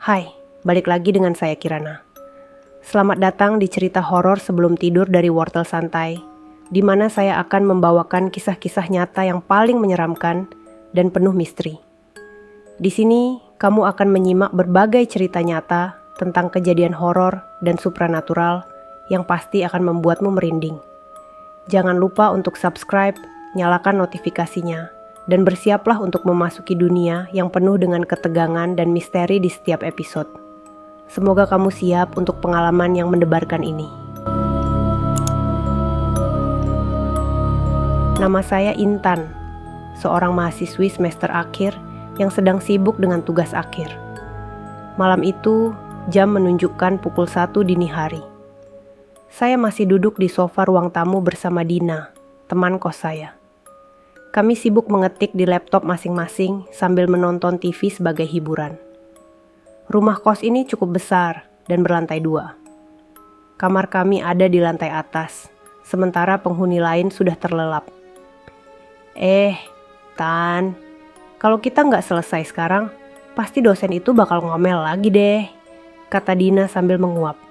Hai, balik lagi dengan saya Kirana. Selamat datang di cerita horor sebelum tidur dari Wortel Santai, di mana saya akan membawakan kisah-kisah nyata yang paling menyeramkan dan penuh misteri. Di sini, kamu akan menyimak berbagai cerita nyata tentang kejadian horor dan supranatural yang pasti akan membuatmu merinding. Jangan lupa untuk subscribe, nyalakan notifikasinya, dan bersiaplah untuk memasuki dunia yang penuh dengan ketegangan dan misteri di setiap episode. Semoga kamu siap untuk pengalaman yang mendebarkan ini. Nama saya Intan, seorang mahasiswi semester akhir yang sedang sibuk dengan tugas akhir. Malam itu, jam menunjukkan pukul 1 dini hari. Saya masih duduk di sofa ruang tamu bersama Dina, teman kos saya. Kami sibuk mengetik di laptop masing-masing sambil menonton TV sebagai hiburan. Rumah kos ini cukup besar dan berlantai 2. Kamar kami ada di lantai atas, sementara penghuni lain sudah terlelap. Tan, kalau kita nggak selesai sekarang, pasti dosen itu bakal ngomel lagi deh, kata Dina sambil menguap.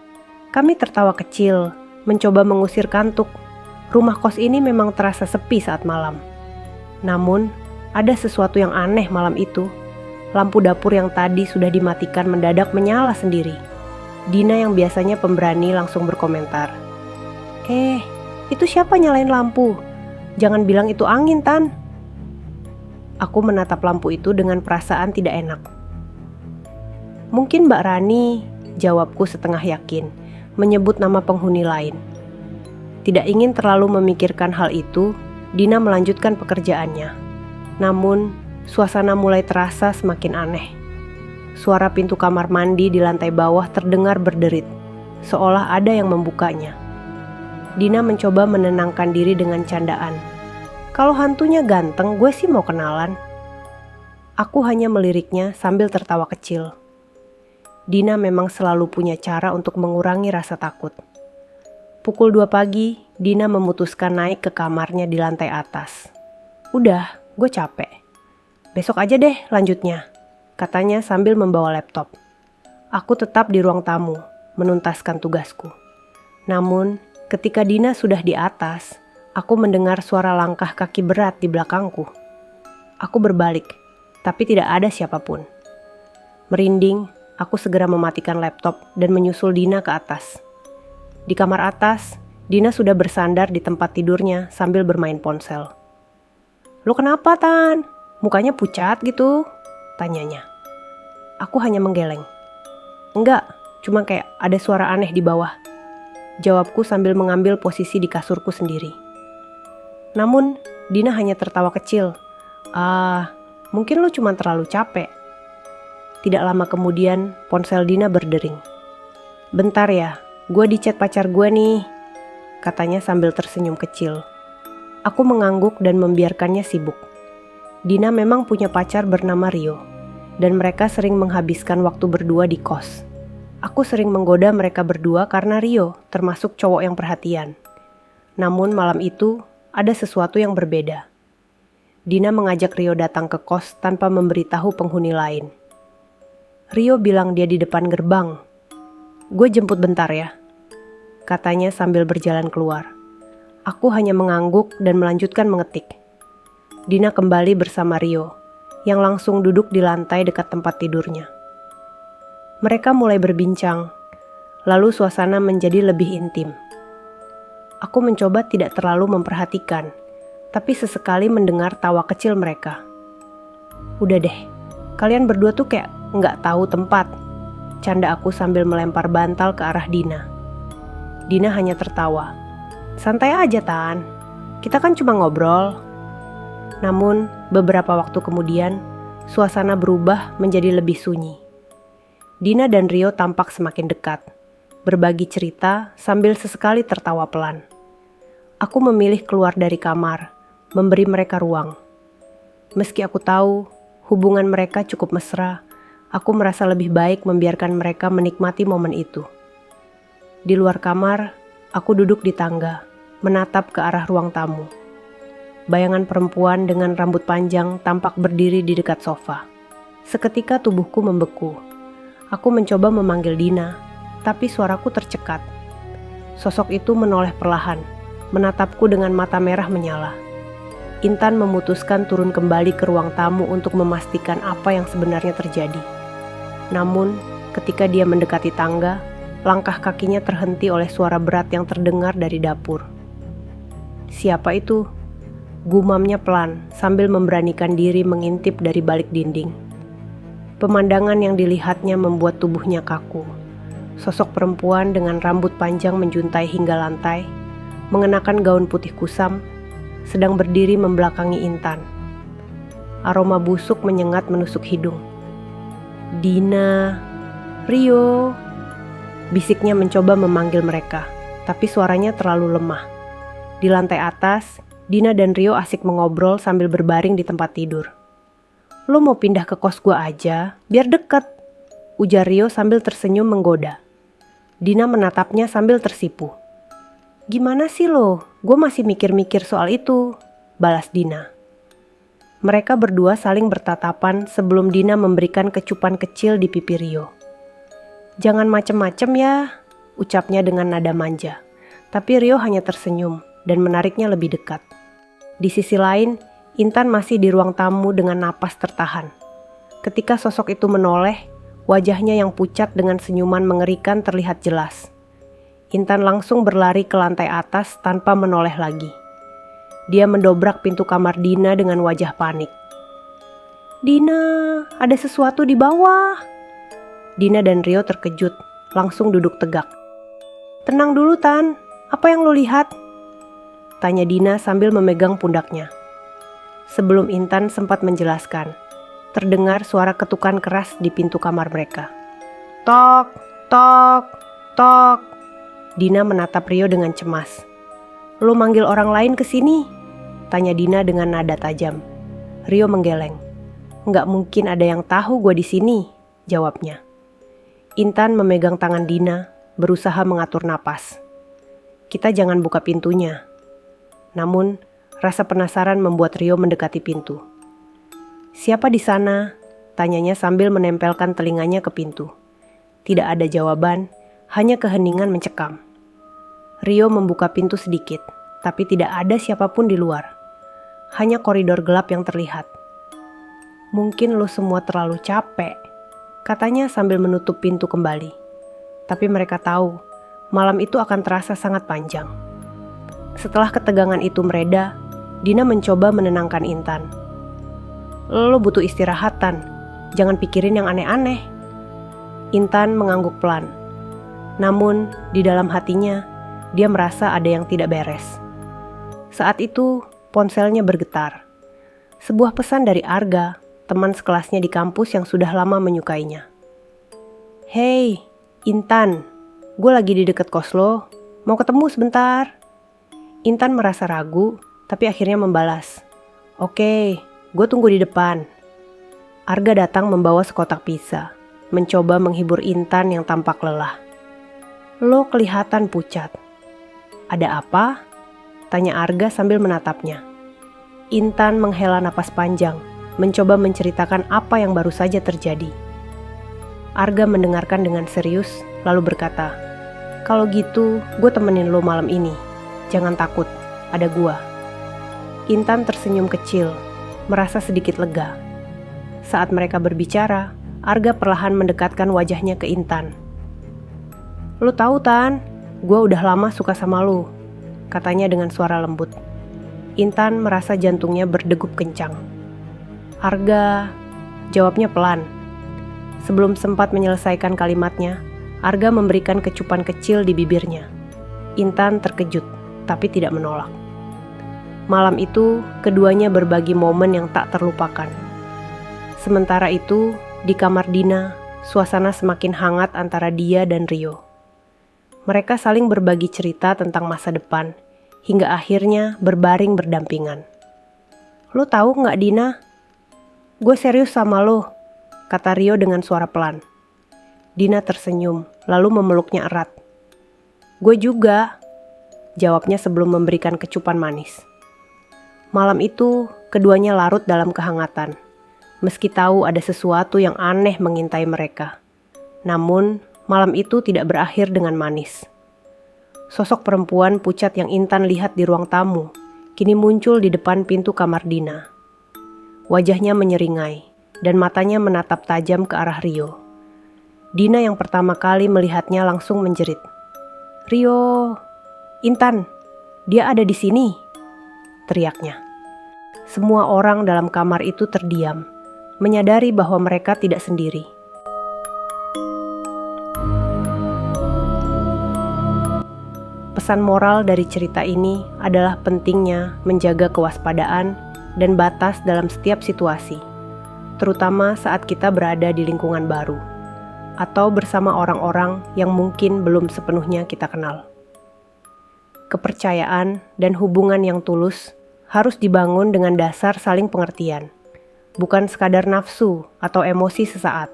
Kami tertawa kecil, mencoba mengusir kantuk. Rumah kos ini memang terasa sepi saat malam. Namun, ada sesuatu yang aneh malam itu. Lampu dapur yang tadi sudah dimatikan mendadak menyala sendiri. Dina yang biasanya pemberani langsung berkomentar. Itu siapa nyalain lampu? Jangan bilang itu angin, Tan. Aku menatap lampu itu dengan perasaan tidak enak. Mungkin Mbak Rani, jawabku setengah yakin, menyebut nama penghuni lain. Tidak ingin terlalu memikirkan hal itu, Dina melanjutkan pekerjaannya. Namun, suasana mulai terasa semakin aneh. Suara pintu kamar mandi di lantai bawah terdengar berderit, seolah ada yang membukanya. Dina mencoba menenangkan diri dengan candaan. Kalau hantunya ganteng, gue sih mau kenalan. Aku hanya meliriknya sambil tertawa kecil. Dina memang selalu punya cara untuk mengurangi rasa takut. Pukul 2 pagi, Dina memutuskan naik ke kamarnya di lantai atas. Udah, gue capek. Besok aja deh lanjutnya, katanya sambil membawa laptop. Aku tetap di ruang tamu, menuntaskan tugasku. Namun, ketika Dina sudah di atas, aku mendengar suara langkah kaki berat di belakangku. Aku berbalik, tapi tidak ada siapapun. Merinding, aku segera mematikan laptop dan menyusul Dina ke atas. Di kamar atas, Dina sudah bersandar di tempat tidurnya sambil bermain ponsel. "Lo kenapa, Tan? Mukanya pucat gitu?" tanyanya. Aku hanya menggeleng. "Enggak, cuma kayak ada suara aneh di bawah," jawabku sambil mengambil posisi di kasurku sendiri. Namun, Dina hanya tertawa kecil. Mungkin lo cuma terlalu capek." Tidak lama kemudian, ponsel Dina berdering. "Bentar ya, gue di chat pacar gue nih," katanya sambil tersenyum kecil. Aku mengangguk dan membiarkannya sibuk. Dina memang punya pacar bernama Rio, dan mereka sering menghabiskan waktu berdua di kos. Aku sering menggoda mereka berdua karena Rio termasuk cowok yang perhatian. Namun malam itu ada sesuatu yang berbeda. Dina mengajak Rio datang ke kos tanpa memberitahu penghuni lain. Rio bilang dia di depan gerbang. "Gue jemput bentar ya," katanya sambil berjalan keluar. Aku hanya mengangguk dan melanjutkan mengetik. Dina kembali bersama Rio, yang langsung duduk di lantai dekat tempat tidurnya. Mereka mulai berbincang, lalu suasana menjadi lebih intim. Aku mencoba tidak terlalu memperhatikan, tapi sesekali mendengar tawa kecil mereka. "Udah deh, kalian berdua tuh kayak nggak tahu tempat," canda aku sambil melempar bantal ke arah Dina. Dina hanya tertawa. "Santai aja, Tan. Kita kan cuma ngobrol." Namun, beberapa waktu kemudian, suasana berubah menjadi lebih sunyi. Dina dan Rio tampak semakin dekat, berbagi cerita sambil sesekali tertawa pelan. Aku memilih keluar dari kamar, memberi mereka ruang. Meski aku tahu hubungan mereka cukup mesra, aku merasa lebih baik membiarkan mereka menikmati momen itu. Di luar kamar, aku duduk di tangga, menatap ke arah ruang tamu. Bayangan perempuan dengan rambut panjang tampak berdiri di dekat sofa. Seketika tubuhku membeku. Aku mencoba memanggil Dina, tapi suaraku tercekat. Sosok itu menoleh perlahan, menatapku dengan mata merah menyala. Intan memutuskan turun kembali ke ruang tamu untuk memastikan apa yang sebenarnya terjadi. Namun, ketika dia mendekati tangga, langkah kakinya terhenti oleh suara berat yang terdengar dari dapur. "Siapa itu?" Gumamnya pelan sambil memberanikan diri mengintip dari balik dinding. Pemandangan yang dilihatnya membuat tubuhnya kaku. Sosok perempuan dengan rambut panjang menjuntai hingga lantai, mengenakan gaun putih kusam, sedang berdiri membelakangi Intan. Aroma busuk menyengat menusuk hidung. "Dina, Rio," bisiknya mencoba memanggil mereka, tapi suaranya terlalu lemah. Di lantai atas, Dina dan Rio asik mengobrol sambil berbaring di tempat tidur. "Lo mau pindah ke kos gua aja, biar deket," ujar Rio sambil tersenyum menggoda. Dina menatapnya sambil tersipu. "Gimana sih lo? Gue masih mikir-mikir soal itu," balas Dina. Mereka berdua saling bertatapan sebelum Dina memberikan kecupan kecil di pipi Rio. "Jangan macem-macem ya," ucapnya dengan nada manja. Tapi Rio hanya tersenyum dan menariknya lebih dekat. Di sisi lain, Intan masih di ruang tamu dengan napas tertahan. Ketika sosok itu menoleh, wajahnya yang pucat dengan senyuman mengerikan terlihat jelas. Intan langsung berlari ke lantai atas tanpa menoleh lagi. Dia mendobrak pintu kamar Dina dengan wajah panik. "Dina, ada sesuatu di bawah." Dina dan Rio terkejut, langsung duduk tegak. "Tenang dulu Tan, apa yang lo lihat?" tanya Dina sambil memegang pundaknya. Sebelum Intan sempat menjelaskan, terdengar suara ketukan keras di pintu kamar mereka. "Tok, tok, tok." Dina menatap Rio dengan cemas. "Lo manggil orang lain ke sini?" tanya Dina dengan nada tajam. Rio menggeleng. "Nggak mungkin ada yang tahu gue di sini," jawabnya. Intan memegang tangan Dina, berusaha mengatur napas. "Kita jangan buka pintunya." Namun, rasa penasaran membuat Rio mendekati pintu. "Siapa di sana?" tanyanya sambil menempelkan telinganya ke pintu. Tidak ada jawaban, hanya keheningan mencekam. Rio membuka pintu sedikit, tapi tidak ada siapapun di luar. Hanya koridor gelap yang terlihat. "Mungkin lo semua terlalu capek," katanya sambil menutup pintu kembali. Tapi mereka tahu, malam itu akan terasa sangat panjang. Setelah ketegangan itu mereda, Dina mencoba menenangkan Intan. "Lo butuh istirahatan, jangan pikirin yang aneh-aneh." Intan mengangguk pelan. Namun, di dalam hatinya, dia merasa ada yang tidak beres. Saat itu, ponselnya bergetar. Sebuah pesan dari Arga, teman sekelasnya di kampus yang sudah lama menyukainya. "Hei, Intan, gue lagi di dekat kos lo, mau ketemu sebentar." Intan merasa ragu, tapi akhirnya membalas, "Oke, gue tunggu di depan." Arga datang membawa sekotak pizza, mencoba menghibur Intan yang tampak lelah. "Lo kelihatan pucat." "Ada apa?" tanya Arga sambil menatapnya. Intan menghela napas panjang, mencoba menceritakan apa yang baru saja terjadi. Arga mendengarkan dengan serius, lalu berkata, "Kalau gitu, gue temenin lo malam ini. Jangan takut, ada gua." Intan tersenyum kecil, merasa sedikit lega. Saat mereka berbicara, Arga perlahan mendekatkan wajahnya ke Intan. "Lu tahu Tan, gua udah lama suka sama lu," katanya dengan suara lembut. Intan merasa jantungnya berdegup kencang. "Arga," jawabnya pelan. Sebelum sempat menyelesaikan kalimatnya, Arga memberikan kecupan kecil di bibirnya. Intan terkejut, tapi tidak menolak. Malam itu, keduanya berbagi momen yang tak terlupakan. Sementara itu, di kamar Dina, suasana semakin hangat antara dia dan Rio. Mereka saling berbagi cerita tentang masa depan, hingga akhirnya berbaring berdampingan. "Lo tahu nggak Dina? Gue serius sama lo," kata Rio dengan suara pelan. Dina tersenyum, lalu memeluknya erat. "Gue juga," jawabnya sebelum memberikan kecupan manis. Malam itu, keduanya larut dalam kehangatan, meski tahu ada sesuatu yang aneh mengintai mereka. Namun, malam itu tidak berakhir dengan manis. Sosok perempuan pucat yang Intan lihat di ruang tamu kini muncul di depan pintu kamar Dina. Wajahnya menyeringai dan matanya menatap tajam ke arah Rio. Dina yang pertama kali melihatnya langsung menjerit. "Rio, Intan, dia ada di sini!" teriaknya. Semua orang dalam kamar itu terdiam, menyadari bahwa mereka tidak sendiri. Pesan moral dari cerita ini adalah pentingnya menjaga kewaspadaan dan batas dalam setiap situasi, terutama saat kita berada di lingkungan baru atau bersama orang-orang yang mungkin belum sepenuhnya kita kenal. Kepercayaan dan hubungan yang tulus harus dibangun dengan dasar saling pengertian, bukan sekadar nafsu atau emosi sesaat,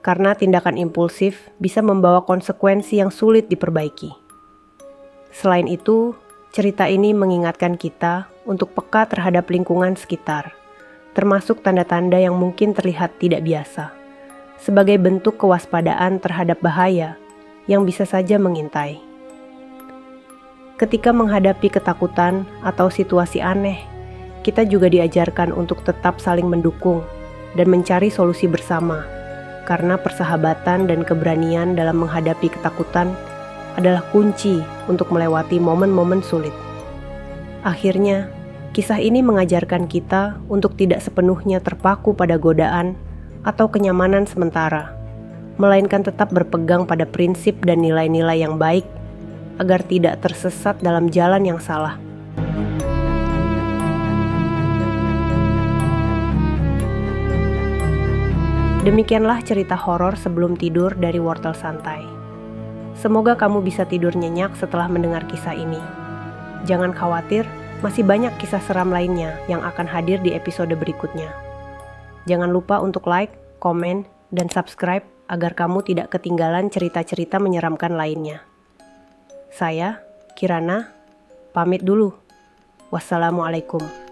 karena tindakan impulsif bisa membawa konsekuensi yang sulit diperbaiki. Selain itu, cerita ini mengingatkan kita untuk peka terhadap lingkungan sekitar, termasuk tanda-tanda yang mungkin terlihat tidak biasa, sebagai bentuk kewaspadaan terhadap bahaya yang bisa saja mengintai. Ketika menghadapi ketakutan atau situasi aneh, kita juga diajarkan untuk tetap saling mendukung dan mencari solusi bersama, karena persahabatan dan keberanian dalam menghadapi ketakutan adalah kunci untuk melewati momen-momen sulit. Akhirnya, kisah ini mengajarkan kita untuk tidak sepenuhnya terpaku pada godaan atau kenyamanan sementara, melainkan tetap berpegang pada prinsip dan nilai-nilai yang baik agar tidak tersesat dalam jalan yang salah. Demikianlah cerita horor sebelum tidur dari Wortel Santai. Semoga kamu bisa tidur nyenyak setelah mendengar kisah ini. Jangan khawatir, masih banyak kisah seram lainnya yang akan hadir di episode berikutnya. Jangan lupa untuk like, komen, dan subscribe agar kamu tidak ketinggalan cerita-cerita menyeramkan lainnya. Saya, Kirana, pamit dulu. Wassalamualaikum.